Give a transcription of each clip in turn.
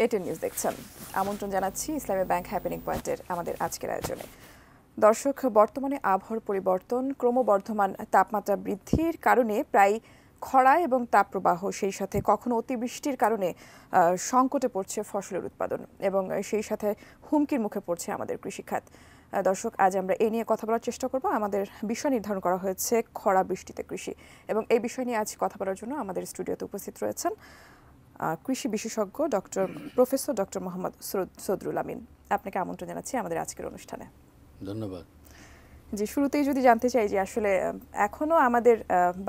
ATN news দেখছেন। আমন্ত্রণ জানাচ্ছি ইসলামী ব্যাংক হ্যাপেনিং পয়েন্টের আমাদের আজকের আয়োজনে। দর্শক, বর্তমানে আবহাওয়ার পরিবর্তন, ক্রমবর্ধমান তাপমাত্রা বৃদ্ধির কারণে প্রায় খরা এবং তাপপ্রবাহ, সেই সাথে কখনো অতিবৃষ্টির কারণে সংকটে পড়ছে ফসলের উৎপাদন এবং সেই সাথে হুমকির মুখে পড়ছে আমাদের কৃষিখাত। দর্শক, আজ আমরা এই নিয়ে কথা বলার চেষ্টা করব। আমাদের বিষয় নির্ধারণ করা হয়েছে খরা বৃষ্টিতে কৃষি, এবং এই বিষয় নিয়ে আজ কথা বলার জন্য আমাদের স্টুডিওতে উপস্থিত রয়েছেন কৃষি বিশেষজ্ঞ প্রফেসর ডক্টর মোহাম্মদ সদরুল আমিন। আপনাকে আমন্ত্রণ জানাচ্ছি আমাদের আজকের অনুষ্ঠানে। ধন্যবাদ। যে শুরুতেই যদি জানতে চাই যে আসলে এখনো আমাদের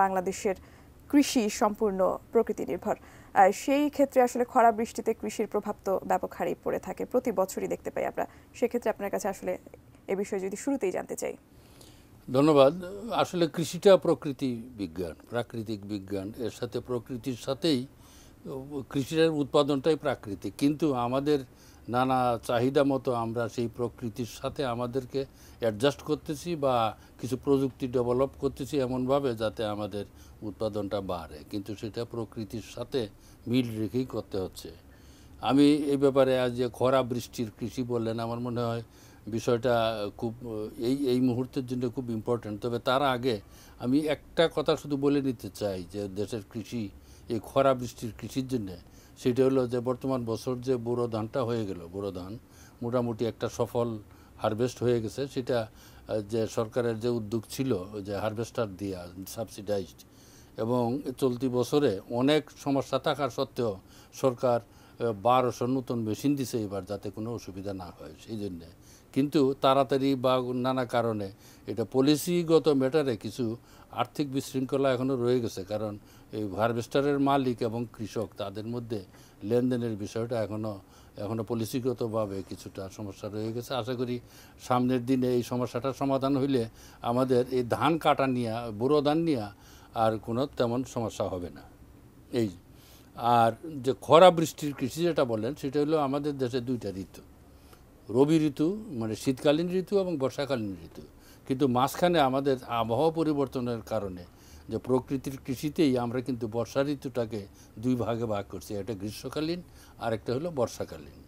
বাংলাদেশের কৃষি সম্পূর্ণ প্রকৃতি নির্ভর, সেই ক্ষেত্রে আসলে খরা বৃষ্টিতে কৃষির প্রভাব তো ব্যাপক হারে পড়ে থাকে, প্রতি বছরই দেখতে পাই আমরা। সেক্ষেত্রে আপনার কাছে আসলে এ বিষয়ে যদি শুরুতেই জানতে চাই। ধন্যবাদ। আসলে কৃষিটা প্রকৃতি বিজ্ঞান, প্রাকৃতিক বিজ্ঞান, এর সাথে প্রকৃতির সাথেই কৃষির উৎপাদনটাই প্রাকৃতিক, কিন্তু আমাদের নানা চাহিদা মতো আমরা সেই প্রকৃতির সাথে আমাদেরকে অ্যাডজাস্ট করতেছি বা কিছু প্রযুক্তি ডেভেলপ করতেছি এমনভাবে যাতে আমাদের উৎপাদনটা বাড়ে, কিন্তু সেটা প্রকৃতির সাথে মিল রেখেই করতে হচ্ছে। আমি এই ব্যাপারে আজ যে খরা বৃষ্টির কৃষি বললেন, আমার মনে হয় বিষয়টা খুব এই মুহূর্তের জন্য খুব ইম্পর্ট্যান্ট। তবে তার আগে আমি একটা কথা শুধু বলে নিতে চাই যে দেশের কৃষি এই খরা বৃষ্টির কৃষির জন্য, সেটা হলো যে বর্তমান বছর যে বোরো ধানটা হয়ে গেল, বোরো ধান মোটামুটি একটা সফল হারভেস্ট হয়ে গেছে। সেটা যে সরকারের যে উদ্যোগ ছিল যে হারভেস্টার দিয়া সাবসিডাইজড, এবং চলতি বছরে অনেক সমস্যা থাকার সত্ত্বেও সরকার 1200 নতুন মেশিন দিছে এবার, যাতে কোনো অসুবিধা না হয় সেই জন্যে। কিন্তু তাড়াতাড়ি বা নানা কারণে এটা পলিসিগত ম্যাটারে কিছু আর্থিক বিশৃঙ্খলা এখনও রয়ে গেছে, কারণ এই হারভেস্টারের মালিক এবং কৃষক তাদের মধ্যে লেনদেনের বিষয়টা এখনও পলিসিগতভাবে কিছুটা সমস্যা রয়ে গেছে। আশা করি সামনের দিনে এই সমস্যাটার সমাধান হইলে আমাদের এই ধান কাটা নিয়ে, বোরো ধান নিয়ে আর কোনো তেমন সমস্যা হবে না। এই আর যে খরা বৃষ্টির কৃষি যেটা বললেন, সেটা হলো আমাদের দেশে দুইটা ঋতু, রবি ঋতু মানে শীতকালীন ঋতু এবং বর্ষাকালীন ঋতু। কিন্তু মাঝখানে আমাদের আবহাওয়া পরিবর্তনের কারণে যে প্রকৃতির কৃষিতেই আমরা কিন্তু বর্ষা ঋতুটাকে দুই ভাগে ভাগ করছি, একটা গ্রীষ্মকালীন আর একটা হলো বর্ষাকালীন।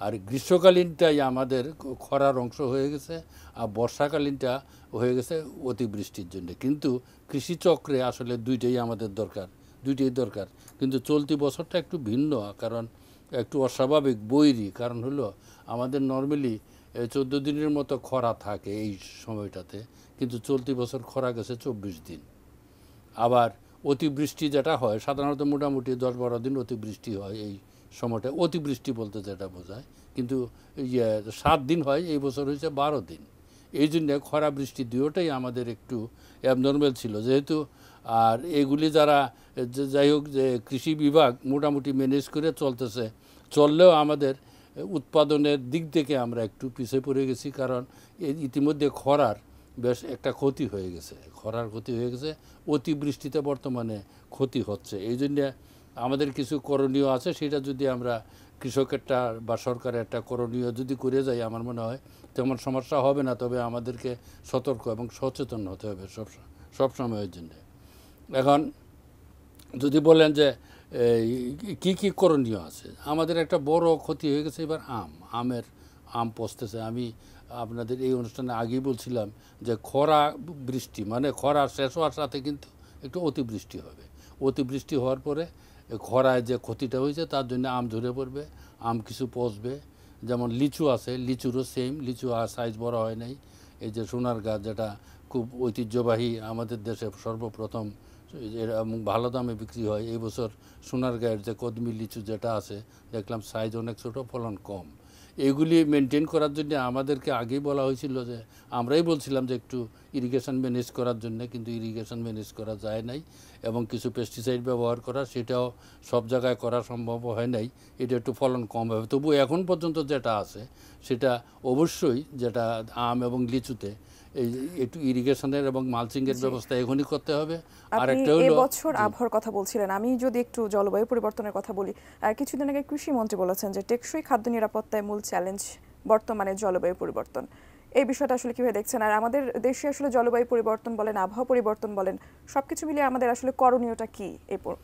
আর গ্রীষ্মকালীনটাই আমাদের খরার অংশ হয়ে গেছে, আর বর্ষাকালীনটা হয়ে গেছে অতিবৃষ্টির জন্য। কিন্তু কৃষিচক্রে আসলে দুইটাই আমাদের দরকার, দুইটাই দরকার। কিন্তু চলতি বছরটা একটু ভিন্ন, কারণ একটু অস্বাভাবিক বৈরী। কারণ হলো আমাদের নর্মালি 14 দিনের মতো খরা থাকে এই সময়টাতে, কিন্তু চলতি বছর খরা গেছে 24 দিন। আবার অতিবৃষ্টি যেটা হয় সাধারণত মোটামুটি 10-12 দিন অতিবৃষ্টি হয় এই সময়টা, অতিবৃষ্টি বলতে যেটা বোঝায়, কিন্তু 7 দিন হয়, এই বছর হয়েছে 12 দিন। এই জন্য খরা বৃষ্টি দুটোটাই আমাদের একটু অ্যাবনর্মাল ছিল যেহেতু। আর এগুলি যারা যাই হোক, যে কৃষি বিভাগ মোটামুটি ম্যানেজ করে চলতেছে, চললেও আমাদের উৎপাদনের দিক থেকে আমরা একটু পিছিয়ে পড়ে গেছি, কারণ ইতিমধ্যে খরার বেশ একটা ক্ষতি হয়ে গেছে, খরার ক্ষতি হয়ে গেছে, অতিবৃষ্টিতে বর্তমানে ক্ষতি হচ্ছে। এই জন্যে আমাদের কিছু করণীয় আছে, সেটা যদি আমরা কৃষকেরটা বা সরকারের একটা করণীয় যদি করে যাই, আমার মনে হয় তেমন সমস্যা হবে না। তবে আমাদেরকে সতর্ক এবং সচেতন হতে হবে সব সময়ের জন্য। এখন যদি বলেন যে কি কি করণীয় আছে, আমাদের একটা বড় ক্ষতি হয়ে গেছে এবার আম পচতেছে। আমি আপনাদের এই অনুষ্ঠানে আগেই বলছিলাম যে খরা বৃষ্টি মানে খরা শেষ হওয়ার সাথে কিন্তু একটু অতিবৃষ্টি হবে। অতিবৃষ্টি হওয়ার পরে খরায় যে ক্ষতিটা হয়েছে তার জন্য আম ঝরে পড়বে, আম কিছু পচবে। যেমন লিচু আছে, লিচুরও সেম, লিচু আর সাইজ বড় হয় নাই। এই যে সোনারগাঁ যেটা খুব ঐতিহ্যবাহী আমাদের দেশে সর্বপ্রথম এবং ভালো দামে বিক্রি হয়, এই বছর সোনারগাঁয়ের যে কদমি লিচু যেটা আছে দেখলাম সাইজ অনেক ছোটো, ফলন কম। এগুলি মেনটেন করার জন্য আমাদেরকে আগেই বলা হয়েছিল, যে আমরাই বলছিলাম যে একটু ইরিগেশন ম্যানেজ করার জন্য, কিন্তু ইরিগেশন ম্যানেজ করা যায় নাই, এবং কিছু পেস্টিসাইড ব্যবহার করা সেটাও সব জায়গায় করা সম্ভব হয় নাই। এটা একটু ফলন কম হবে। তবু এখন পর্যন্ত যেটা আছে সেটা অবশ্যই, যেটা আম এবং লিচুতে এই একটু ইরিগেশনের এবং মালচিংয়ের ব্যবস্থা এখনই করতে হবে। আর একটা হলো এবছর আবহাওয়ার কথা বলছিলেন, আমি যদি একটু জলবায়ু পরিবর্তনের কথা বলি, কিছুদিন আগে কৃষিমন্ত্রী বলেছেন যে টেকসই খাদ্য নিরাপত্তায় মূল চ্যালেঞ্জ বর্তমানে জলবায়ু পরিবর্তন। এই বিষয়টা আসলে কিভাবে দেখছেন? আর আমাদের দেশে আসলে জলবায়ু পরিবর্তন বলেন, আবহাওয়া পরিবর্তন বলেন, সবকিছু মিলিয়ে আমাদের আসলে করণীয়টা কি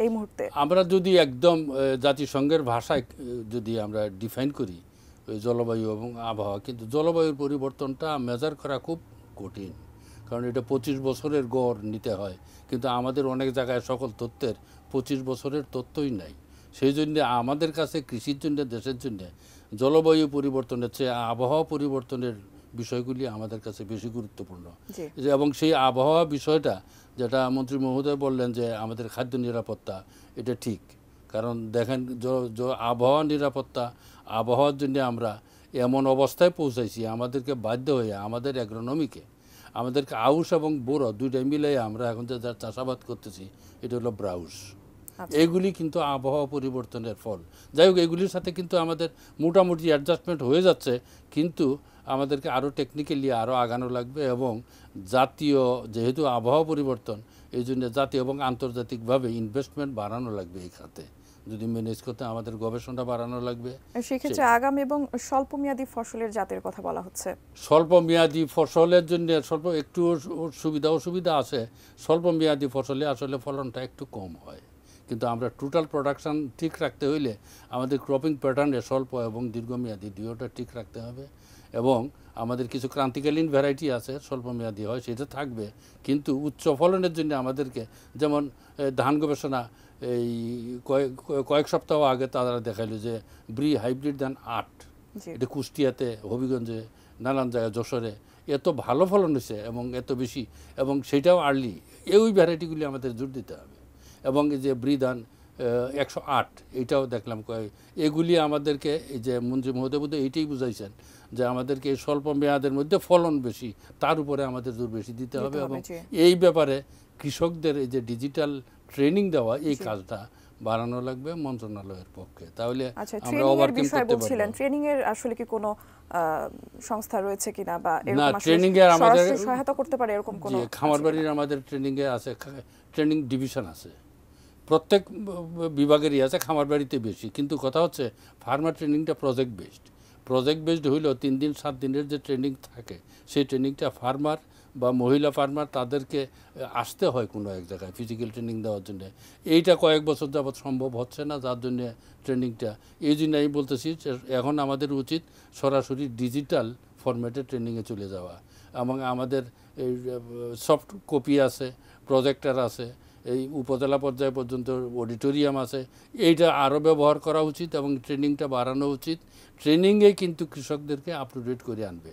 এই মুহূর্তে? আমরা যদি একদম জাতিসংঘের ভাষায় যদি আমরা ডিফাইন করি ওই জলবায়ু এবং আবহাওয়া, কিন্তু জলবায়ুর পরিবর্তনটা মেজার করা খুব কঠিন, কারণ এটা 25 বছরের গড় নিতে হয়, কিন্তু আমাদের অনেক জায়গায় সকল তথ্যের 25 বছরের তথ্যই নাই। সেই জন্য আমাদের কাছে কৃষির জন্য, দেশের জন্য জলবায়ু পরিবর্তনের চেয়ে আবহাওয়া পরিবর্তনের বিষয়গুলি আমাদের কাছে বেশি গুরুত্বপূর্ণ। এবং সেই আবহাওয়া বিষয়টা যেটা মন্ত্রী মহোদয় বললেন যে আমাদের খাদ্য নিরাপত্তা, এটা ঠিক। কারণ দেখেন আবহাওয়া নিরাপত্তা, আবহাওয়ার জন্য আমরা এমন অবস্থায় পৌঁছাইছি, আমাদেরকে বাধ্য হয়ে আমাদের অ্যাগ্রোনমিকে, আমাদেরকে আউশ এবং বোরো দুইটাই মিলাই আমরা এখন যে চাষাবাদ করতেছি, এটা হলো ব্রাউস। এগুলি কিন্তু আবহাওয়া পরিবর্তনের ফল। যাই হোক, এগুলির সাথে কিন্তু আমাদের মোটামুটি অ্যাডজাস্টমেন্ট হয়ে যাচ্ছে, কিন্তু আমাদেরকে আরও টেকনিক্যালি আরও আগানো লাগবে। এবং জাতীয়, যেহেতু আবহাওয়া পরিবর্তন, এই জন্য জাতীয় এবং আন্তর্জাতিকভাবে ইনভেস্টমেন্ট বাড়ানো লাগবে এই খাতে। যদি ম্যানেজ করতে আমাদের গবেষণা বাড়ানো লাগবে। সেক্ষেত্রে আগাম এবং স্বল্পমেয়াদী ফসলের জাতের কথা বলা হচ্ছে। স্বল্পমেয়াদী ফসলের জন্য একটু সুবিধা অসুবিধা আছে। স্বল্পমেয়াদী ফসলে আসলে ফলনটা একটু কম হয়, কিন্তু আমরা টোটাল প্রোডাকশান ঠিক রাখতে হইলে আমাদের ক্রপিং প্যাটার্নে স্বল্প এবং দীর্ঘমেয়াদী দুটোটা ঠিক রাখতে হবে। এবং আমাদের কিছু ক্রান্তিকালীন ভ্যারাইটি আছে স্বল্পমেয়াদী হয়, সেটা থাকবে, কিন্তু উচ্চ ফলনের জন্য আমাদেরকে, যেমন ধান গবেষণা এই কয়েক সপ্তাহ আগে তারা দেখাইলো যে ব্রি হাইব্রিড ধান 8, এটা কুষ্টিয়াতে, হবিগঞ্জে, নানান জায়গায়, যশোরে এত ভালো ফলন হয়েছে এবং এত বেশি, এবং সেটাও আর্লি। এই ভ্যারাইটিগুলি আমাদের জোর দিতে হবে। এবং এই যে ব্রিধান 108, এইটাও দেখলাম এগুলি আমাদেরকে, এই যে মন্ত্রী মহোদয় বোধহয় এইটাই বুঝাইছেন যে আমাদেরকে স্বল্প মেয়াদের মধ্যে ফলন বেশি, তার উপরে আমাদের জোর বেশি দিতে হবে। এবং এই ব্যাপারে কৃষকদের এই যে ডিজিটাল ট্রেনিং দেওয়া, এই কাজটা বাড়ানো লাগবে মন্ত্রণালয়ের পক্ষে, তাহলে আমরা ওভারকাম করতে পারব। ট্রেনিং এর আসলে কি কোনো সংস্থা রয়েছে কিনা, বা না, ট্রেনিং এর আমাদের সহায়তা করতে পারে এরকম কোনো? খামারবাড়ির আমাদের ট্রেনিং এ আছে, ট্রেনিং ডিভিশন আছে, প্রত্যেক বিভাগেরই আছে, খামারবাড়িতে বেশি। কিন্তু কথা হচ্ছে ফার্মার ট্রেনিংটা প্রজেক্ট বেসড হইলেও 3 দিন 7 দিনের যে ট্রেনিং থাকে, সেই ট্রেনিংটা ফার্মার বা মহিলা ফার্মার তাদেরকে আসতে হয় কোনো এক জায়গায় ফিজিক্যাল ট্রেনিং দেওয়ার জন্য। এইটা কয়েক বছর যাবৎ সম্ভব হচ্ছে না, যার জন্য ট্রেনিংটা, এই জন্য আমি বলতেছি এখন আমাদের উচিত সরাসরি ডিজিটাল ফরম্যাটে ট্রেনিংয়ে চলে যাওয়া। এবং আমাদের এই সফট কপি আছে, প্রজেক্টর আছে, এই উপজেলা পর্যায় পর্যন্ত অডিটোরিয়াম আছে, এইটা আরও ব্যবহার করা উচিত এবং ট্রেনিংটা বাড়ানো উচিত। ট্রেনিংয়ে কিন্তু কৃষকদেরকে আপ টু ডেট করে আনবে,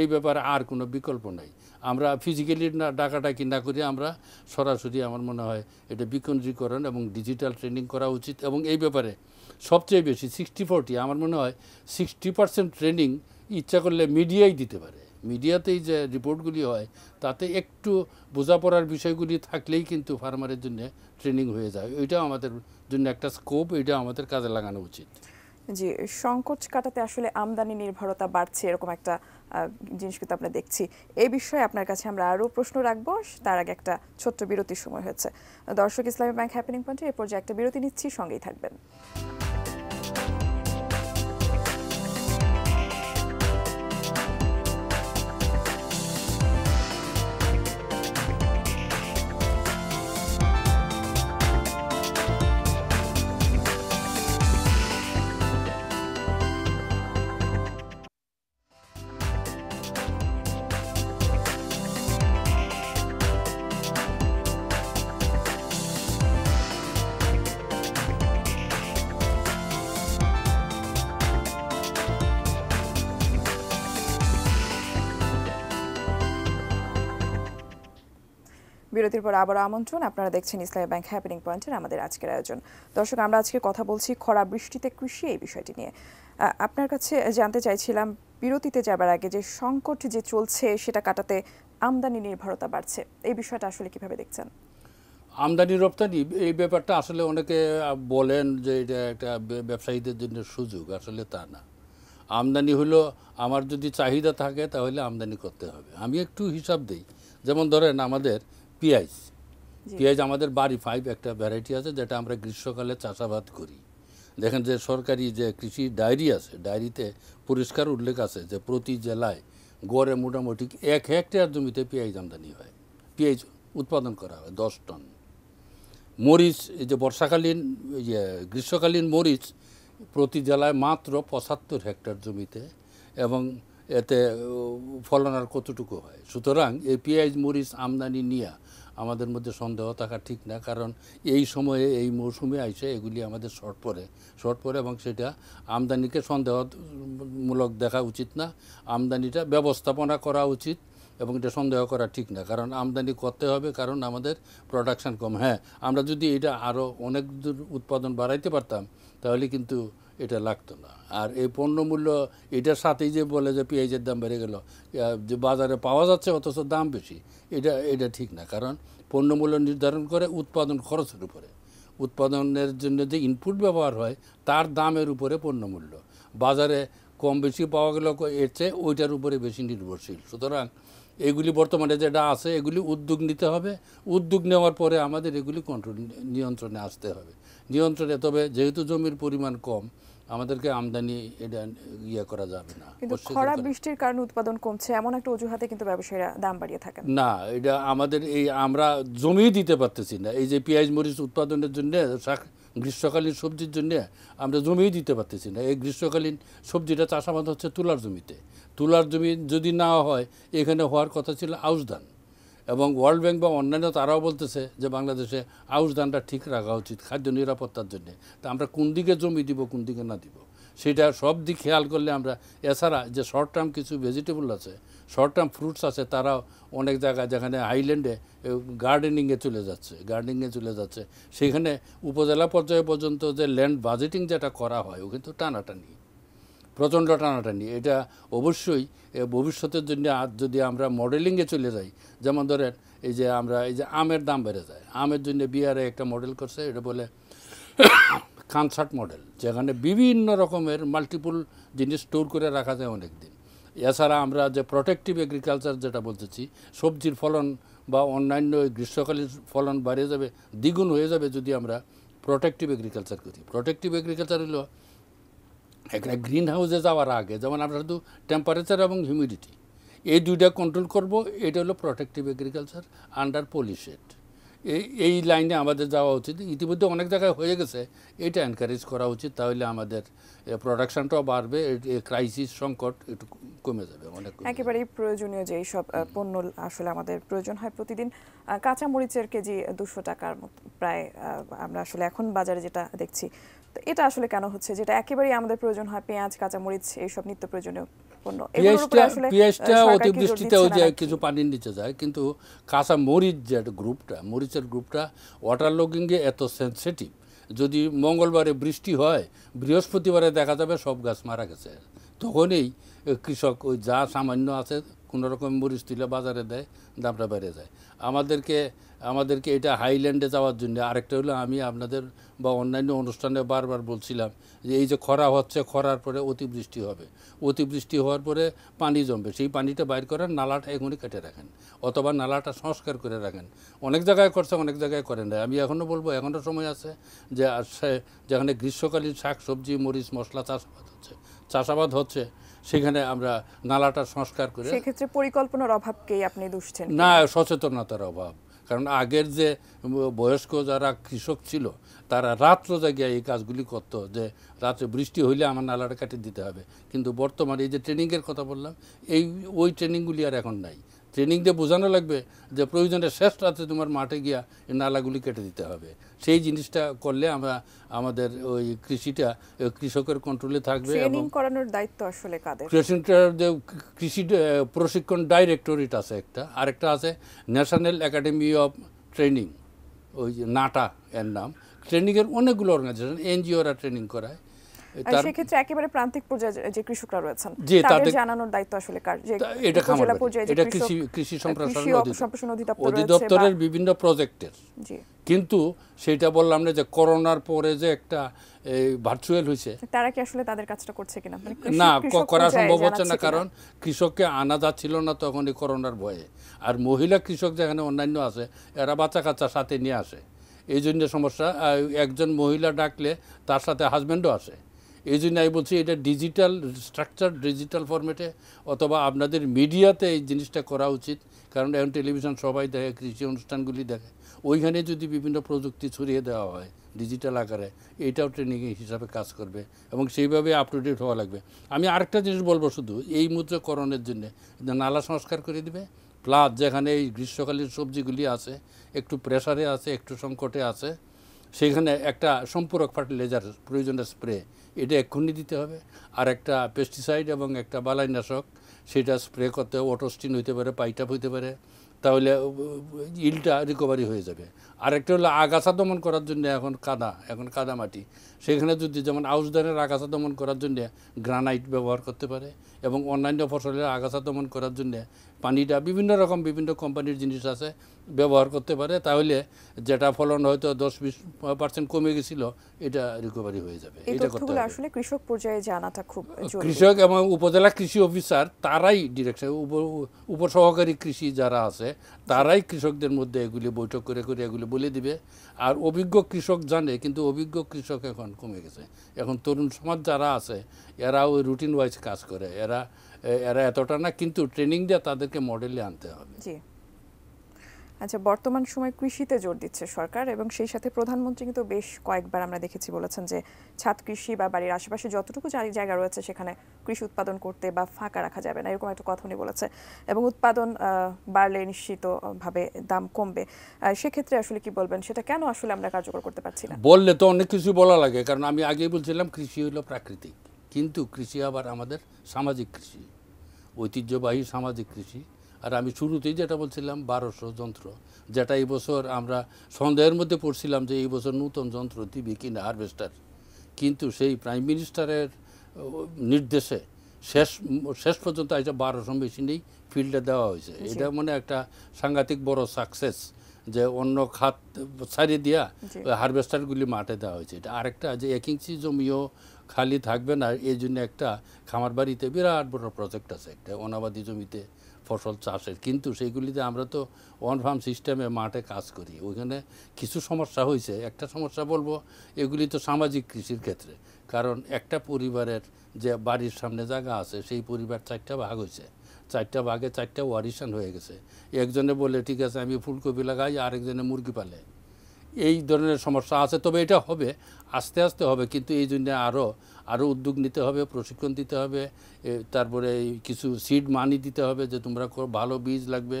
এই ব্যাপারে আর কোনো বিকল্প নাই। আমরা ফিজিক্যালি ডাকাডাকি না করে আমরা সরাসরি, আমার মনে হয় এটা বিকেন্দ্রীকরণ এবং ডিজিটাল ট্রেনিং করা উচিত। এবং এই ব্যাপারে সবচেয়ে বেশি 60-40, আমার মনে হয় 60% ট্রেনিং ইচ্ছা করলে মিডিয়াই দিতে পারে। মিডিয়াতেই যে রিপোর্টগুলি হয়, তাতে একটু বোঝাপড়ার বিষয়গুলি থাকলেই কিন্তু ফার্মারের জন্য ট্রেনিং হয়ে যায়। ওইটাও আমাদের জন্য একটা স্কোপ, এটা আমাদের কাজে লাগানো উচিত। জি, সংকট কাটাতে আসলে আমদানি নির্ভরতা বাড়ছে, এরকম একটা জিনিস কিন্তু আমরা দেখছি। এই বিষয়ে আপনার কাছে আমরা আরও প্রশ্ন রাখবো, তার আগে একটা ছোট্ট বিরতির সময় হয়েছে। দর্শক, ইসলামী ব্যাংক হ্যাপেনিং পয়েন্টে এই পর্যায়ে একটা বিরতি নিচ্ছি, সঙ্গেই থাকবেন। বিরতির পর আবার আমন্ত্রণ, আপনারা দেখছেন ইসলামী ব্যাংক হ্যাপেনিং পয়েন্টের আমাদের আজকের আয়োজন। দর্শক, আমরা আজকে কথা বলছি খরা বৃষ্টিতে কৃষি, এই বিষয়টি নিয়ে। আপনার কাছে জানতে চাইছিলাম, বিরতিতে যাবার আগে, যে সংকট যে চলছে সেটা কাটাতে আমদানি নির্ভরতা বাড়ছে, এই বিষয়টা আসলে কিভাবে দেখছেন? আমদানি রপ্তানি, এই ব্যাপারটা আসলে অনেকে বলেন যে এটা একটা ব্যবসায়ীদের জন্য সুযোগ, আসলে তা না। আমদানি হলো, আমার যদি চাহিদা থাকে তাহলে আমদানি করতে হবে। আমি একটু হিসাব দিই, যেমন ধরেন আমাদের পেঁয়াজ আমাদের বাড়ি 5 একটা ভ্যারাইটি আছে, যেটা আমরা গ্রীষ্মকালে চাষাবাদ করি। দেখেন যে সরকারি যে কৃষি ডায়েরি আছে, ডায়েরিতে পরিষ্কার উল্লেখ আছে যে প্রতি জেলায় গড়ে মোটামুটি 1 হেক্টর জমিতে পেঁয়াজ আমদানি হয়, পেঁয়াজ উৎপাদন করা হয় 10 টন। মরিচ, এই যে বর্ষাকালীন গ্রীষ্মকালীন মরিচ প্রতি জেলায় মাত্র 75 হেক্টর জমিতে, এবং এতে ফলন আর কতটুকু হয়। সুতরাং এই পেঁয়াজ মরিচ আমদানি নিয়ে আমাদের মধ্যে সন্দেহ থাকা ঠিক না, কারণ এই সময়ে এই মৌসুমে আইসে এগুলি আমাদের শর্ট পড়ে এবং সেটা আমদানিকে সন্দেহমূলক দেখা উচিত না, আমদানিটা ব্যবস্থাপনা করা উচিত এবং এটা সন্দেহ করা ঠিক না, কারণ আমদানি করতে হবে, কারণ আমাদের প্রোডাকশান কম। হ্যাঁ, আমরা যদি এটা আরও অনেক দূর উৎপাদন বাড়াইতে পারতাম তাহলে কিন্তু এটা লাগতো না। আর এই পণ্যমূল্য এটার সাথেই যে বলে যে পেঁয়াজের দাম বেড়ে গেল, যে বাজারে পাওয়া যাচ্ছে অথচ দাম বেশি, এটা ঠিক না, কারণ পণ্যমূল্য নির্ধারণ করে উৎপাদন খরচের উপরে। উৎপাদনের জন্য যে ইনপুট ব্যবহার হয় তার দামের উপরে পণ্যমূল্য, বাজারে কম বেশি পাওয়া গেল এর চেয়ে ওইটার উপরে বেশি নির্ভরশীল। সুতরাং এগুলি বর্তমানে যেটা আছে এগুলি উদ্যোগ নিতে হবে, উদ্যোগ নেওয়ার পরে আমাদের এগুলি নিয়ন্ত্রণে আসতে হবে, নিয়ন্ত্রণে। তবে যেহেতু জমির পরিমাণ কম, আমাদেরকে আমদানি এটা করা যাবে না। কিন্তু খরা বৃষ্টির কারণে উৎপাদন কমছে এমন একটা অজুহাতে কিন্তু ব্যবসায়ীরা দাম বাড়িয়ে থাকেন না, এটা আমাদের আমরা জমি দিতে পারতেছি না। এই যে পেঁয়াজ মরিচ উৎপাদনের জন্য, গ্রীষ্মকালীন সবজির জন্য আমরা জমিই দিতে পারতেছি না। এই গ্রীষ্মকালীন সবজিটা চাষাবাদ হচ্ছে তুলার জমিতে। তুলার জমি যদি না হয়, এখানে হওয়ার কথা ছিল আউশ ধান, এবং ওয়ার্ল্ড ব্যাংক বা অন্যান্য তারাও বলতেছে যে বাংলাদেশে আউশ ধানটা ঠিক রাখা উচিত খাদ্য নিরাপত্তার জন্য। তা আমরা কোন দিকে জমি দিব, কোন দিকে না দিব, সেটা সব দিক খেয়াল করলে আমরা, এছাড়া যে শর্ট টার্ম কিছু ভেজিটেবল আছে, শর্ট টার্ম ফ্রুটস আছে, তারাও অনেক জায়গায় যেখানে হাইল্যান্ডে গার্ডেনিংয়ে চলে যাচ্ছে, সেখানে উপজেলা পর্যায়ে পর্যন্ত যে ল্যান্ড বাজেটিং যেটা করা হয়, ও কিন্তু প্রচণ্ড টানাটানি। এটা অবশ্যই ভবিষ্যতের জন্য যদি আমরা মডেলিংয়ে চলে যাই, যেমন ধরেন এই যে আমের দাম বেড়ে যায়, আমের জন্য বিহারে একটা মডেল করছে, এটা বলে কনসার্ট মডেল, যেখানে বিভিন্ন রকমের মাল্টিপল জিনিস স্টোর করে রাখা যায় অনেক দিন। এছাড়া আমরা যে প্রোটেক্টিভ এগ্রিকালচার যেটা বলতেছি, সবজির ফলন বা অন্যান্য গ্রীষ্মকালীন ফলন বাড়ে যাবে, দ্বিগুণ হয়ে যাবে যদি আমরা প্রোটেক্টিভ এগ্রিকালচার করি। প্রোটেক্টিভ এগ্রিকালচার হলো একটা গ্রিন হাউসে যাওয়ার আগে, যেমন আমরা শুধু টেম্পারেচার এবং হিউমিডিটি এই দুইটা কন্ট্রোল করব, এটা হলো প্রোটেক্টিভ এগ্রিকালচার আন্ডার পলিশেড। এই লাইনে আমাদের যাওয়া উচিত। ইতিমধ্যে অনেক জায়গায় হয়ে গেছে, এটা এনকারেজ করা উচিত, তাহলে আমাদের প্রোডাকশানটাও বাড়বে, ক্রাইসিস সংকট একটু কমে যাবে, অনেক। একেবারেই প্রয়োজনীয় যে এইসব পণ্য আসলে আমাদের প্রয়োজন হয় প্রতিদিন। কাঁচা মরিচের কেজি 200 টাকার মতো প্রায়, আমরা আসলে এখন বাজারে যেটা দেখছি। তো এটা আসলে কেন হচ্ছে, যেটা একেবারেই আমাদের প্রয়োজন হয়, পেঁয়াজ, কাঁচা মরিচ, এইসব নিত্য প্রয়োজনীয় পণ্য, পেঁয়াজটা অতিবৃষ্টিতে কিছু পানির নিচে যায়, কিন্তু কাঁচা মরিচ যে মরিচের গ্রুপটা ওয়াটার লগিংয়ে এত সেন্সিটিভ, যদি মঙ্গলবারে বৃষ্টি হয়, বৃহস্পতিবারে দেখা যাবে সব গাছ মারা গেছে, তখনই কৃষক ওই যা সামান্য আছে কোনোরকম মরিচ তুলে বাজারে দেয়, দামটা বেড়ে যায়। আমাদেরকে এটা হাইল্যান্ডে যাওয়ার জন্য, আরেকটা হলো আমি আপনাদের বা অন্যান্য অনুষ্ঠানে বারবার বলছিলাম যে এই যে খরা হচ্ছে, খরার পরে অতিবৃষ্টি হবে, অতিবৃষ্টি হওয়ার পরে পানি জমবে, সেই পানিটা বাইর করেন, নালাটা এখনই কেটে রাখেন, অথবা নালাটা সংস্কার করে রাখেন। অনেক জায়গায় করছে, অনেক জায়গায় করেন না। আমি এখনও বলবো, এখনও সময় আছে যে যেখানে গ্রীষ্মকালীন শাক সবজি মরিচ মশলা চাষাবাদ হচ্ছে সেখানে আমরা নালাটা সংস্কার করে। সেক্ষেত্রে পরিকল্পনার অভাবকেই আপনি দুষছেন? না, সচেতনতার অভাব। কারণ আগের যে বয়স্ক যারা কৃষক ছিল, তারা রাত্র জায়গায় এই কাজগুলি করতো, যে রাত্রে বৃষ্টি হইলে আমার নালাটা কেটে দিতে হবে। কিন্তু বর্তমানে এই যে ট্রেনিংয়ের কথা বললাম, ওই ট্রেনিংগুলি আর এখন নাই। ট্রেনিং দিয়ে বোঝানো লাগবে যে প্রয়োজনে শেষ রাতে তোমার মাঠে গিয়া এই নালাগুলি কেটে দিতে হবে। সেই জিনিসটা করলে আমাদের ওই কৃষিটা কৃষকের কন্ট্রোলে থাকবে। ট্রেনিং করানোর দায়িত্ব আসলে কাদের? কৃষি প্রশিক্ষণ ডাইরেক্টরেট আছে একটা, আরেকটা আছে ন্যাশনাল একাডেমি অফ ট্রেনিং, ওই যে নাটা এর নাম। ট্রেনিংয়ের অনেকগুলো অর্গানাইজেশন, এনজিওরা ট্রেনিং করায়। সেক্ষেত্রে একেবারে প্রান্তিক পর্যায়ে যে কৃষকরা রয়েছেন, তাদের জানানোর দায়িত্ব আসলে কার? এটা কৃষি সম্প্রসারণ অধিদপ্তরের বিভিন্ন প্রজেক্টের। কিন্তু সেটা বললাম না যে করোনার পরে যে একটা ভার্চুয়াল হয়েছে, তারা কি আসলে তাদের কাজটা করছে কিনা? না, করা সম্ভব হচ্ছে না, কারণ কৃষককে আনা যাচ্ছিল না তখন এই করোনার ভয়ে। আর মহিলা কৃষক যেখানে অন্যান্য আছে, এরা বাচ্চা কাচ্চা সাথে নিয়ে আসে, এই জন্য সমস্যা। একজন মহিলা ডাকলে তার সাথে হাজব্যান্ডও আসে, এই জন্য আমি বলছি এটা ডিজিটাল স্ট্রাকচার, ডিজিটাল ফরম্যাটে অথবা আপনাদের মিডিয়াতে এই জিনিসটা করা উচিত। কারণ এখন টেলিভিশন সবাই দেখে, কৃষি অনুষ্ঠানগুলি দেখে, ওইখানে যদি বিভিন্ন প্রযুক্তি ছড়িয়ে দেওয়া হয় ডিজিটাল আকারে, এটাও ট্রেনিং হিসাবে কাজ করবে এবং সেইভাবে আপ টু ডেট হওয়া লাগবে। আমি আরেকটা জিনিস বলবো, শুধু এই মুদ্রাকরণের জন্য নালা সংস্কার করে দিবে, প্লাস যেখানে এই গ্রীষ্মকালীন সবজিগুলি আছে, একটু প্রেসারে আছে, একটু সংকটে আছে, সেখানে একটা সম্পূরক ফার্টিলাইজার প্রয়োজনের স্প্রে, এটা এক্ষুনি দিতে হবে। আর একটা পেস্টিসাইড এবং একটা বালাইনাশক, সেটা স্প্রে করতে অটোস্টিন হইতে পারে, পাইটাপ হইতে পারে, তাহলে ইলটা রিকভারি হয়ে যাবে। আরেকটা হলো আগাছা দমন করার জন্য এখন কাদা মাটি, সেখানে যদি যেমন আউশ ধানের আগাছা দমন করার জন্য গ্রানাইট ব্যবহার করতে পারে এবং অন্যান্য ফসলের আগাছা দমন করার জন্য পানিটা বিভিন্ন কোম্পানির জিনিস আছে, ব্যবহার করতে পারে, তাহলে যেটা ফলন হয়তো 10-20% কমে গেছিল, এটা রিকভারি হয়ে যাবে। এটা করতে হবে। আসলে কৃষক পর্যায়ে জানাটা খুব জরুরি। কৃষক এবং উপজেলা কৃষি অফিসার তারাই ডিরেকশন, উপসহকারী কৃষি যারা আছে তারাই কৃষকদের মধ্যে এগুলি বৈঠক করে এগুলি বলে দিবে। আর অভিজ্ঞ কৃষক জানে, কিন্তু অভিজ্ঞ কৃষক এখন কমে গেছে। এখন তরুণ সমাজ যারা আছে এরা ওই রুটিন ওয়াইজ কাজ করে, এরা এতটা না, কিন্তু ট্রেনিং দিয়ে তাদেরকে মডেলে আনতে হবে। জি, আচ্ছা, বর্তমান সময় কৃষিতে জোর দিচ্ছে সরকার এবং সেই সাথে প্রধানমন্ত্রী কিন্তু বেশ কয়েকবার আমরা দেখেছি বলেছেন যে ছাদ কৃষি বা বাড়ির আশেপাশে যতটুকু জায়গা রয়েছে সেখানে কৃষি উৎপাদন করতে বা ফাঁকা রাখা যাবে না, এরকম একটা কথা উনি বলেছে। এবং উৎপাদন বাড়লে নিশ্চিতভাবে দাম কমবে। সেক্ষেত্রে আসলে কি বলবেন, সেটা কেন আসলে আমরা কার্যকর করতে পারছি না? বললে তো অনেক কিছু বলা লাগে, কারণ আমি আগেই বলছিলাম কৃষি হলো প্রাকৃতিক, কিন্তু কৃষি আবার আমাদের সামাজিক কৃষি, ঐতিহ্যবাহী সামাজিক কৃষি। আর আমি শুরুতেই যেটা বলছিলাম 1200 যন্ত্র, যেটা এই বছর আমরা সন্দেহের মধ্যে পড়ছিলাম যে এই বছর নতুন যন্ত্র দিবে কিনা, হারভেস্টার, কিন্তু সেই প্রাইম মিনিস্টারের নির্দেশে শেষ পর্যন্ত এটা 1200 মেশিনেই ফিল্ডে দেওয়া হয়েছে। এটা মনে একটা সাংঘাতিক বড় সাকসেস, যে অন্য খাত ছাড়িয়ে দিয়া হারভেস্টারগুলি মাঠে দেওয়া হয়েছে। এটা আরেকটা যে 1 ইঞ্চি জমিও খালি থাকবে না, এই জন্য একটা খামার বাড়িতে বিরাট বড় প্রজেক্ট আছে, একটা অনাবাদি জমিতে ফসল চাষের। কিন্তু সেইগুলিতে আমরা তো ওয়ান ফার্ম সিস্টেমে মাঠে কাজ করি, ওইখানে কিছু সমস্যা হয়েছে। একটা সমস্যা বলবো, এগুলি তো সামাজিক কৃষির ক্ষেত্রে, কারণ একটা পরিবারের যে বাড়ির সামনে জায়গা আছে, সেই পরিবার 4টা ভাগ হয়েছে, 4টা ভাগে 4টা ওয়ারিশান হয়ে গেছে। একজনে বলে ঠিক আছে আমি ফুলকপি লাগাই, আরেকজনে মুরগি পালে। এই ধরনের সমস্যা আছে। তবে এটা হবে, আস্তে আস্তে হবে, কিন্তু এই জন্য আরও উদ্যোগ নিতে হবে, প্রশিক্ষণ দিতে হবে, তারপরে কিছু সিড মানি দিতে হবে, যে তোমরা ভালো বীজ লাগবে,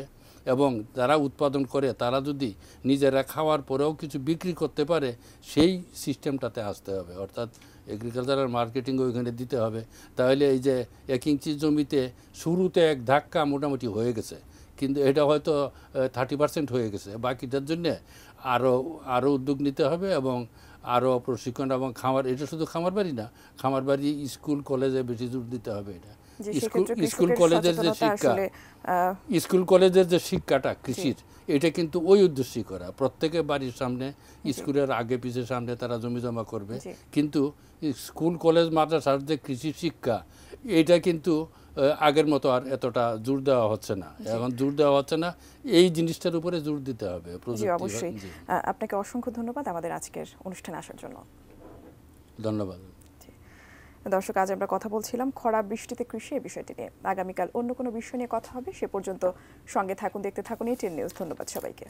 এবং যারা উৎপাদন করে তারা যদি নিজেরা খাওয়ার পরেও কিছু বিক্রি করতে পারে, সেই সিস্টেমটাতে আসতে হবে। অর্থাৎ এগ্রিকালচারাল মার্কেটিং ওইখানে দিতে হবে। তাহলে এই যে 1 ইঞ্চি জমিতে শুরুতে এক ধাক্কা মোটামুটি হয়ে গেছে, কিন্তু এটা হয়তো 30% হয়ে গেছে, বাকিটার জন্যে আরও উদ্যোগ নিতে হবে এবং আরও প্রশিক্ষণ এবং খামার, এটা শুধু খামার বাড়ি না, খামার বাড়ি, স্কুল কলেজে বেশি জোর দিতে হবে। এটা স্কুল কলেজের যে শিক্ষাটা কৃষির, এটা কিন্তু ওই উদ্দেশ্যই করা, প্রত্যেকে বাড়ির সামনে, স্কুলের আগে পিছে সামনে তারা জমি জমা করবে। কিন্তু স্কুল কলেজ মাদ্রাসার যে কৃষি শিক্ষা, এটা কিন্তু আগের মতো আর এতটা জোর দেওয়া হচ্ছে না, এখন জোর দেওয়া হচ্ছে না, এই জিনিসটার উপরে জোর দিতে হবে। অবশ্যই। আপনাকে অসংখ্য ধন্যবাদ আমাদের আজকের অনুষ্ঠানে আসার জন্য। ধন্যবাদ। দর্শক, আজ আমরা কথা বলছিলাম খরা বৃষ্টিতে কৃষি, এই বিষয়টি নিয়ে। আগামীকাল অন্য কোনো বিষয় নিয়ে কথা হবে, সে পর্যন্ত সঙ্গে থাকুন, দেখতে থাকুন ETN নিউজ। ধন্যবাদ সবাইকে।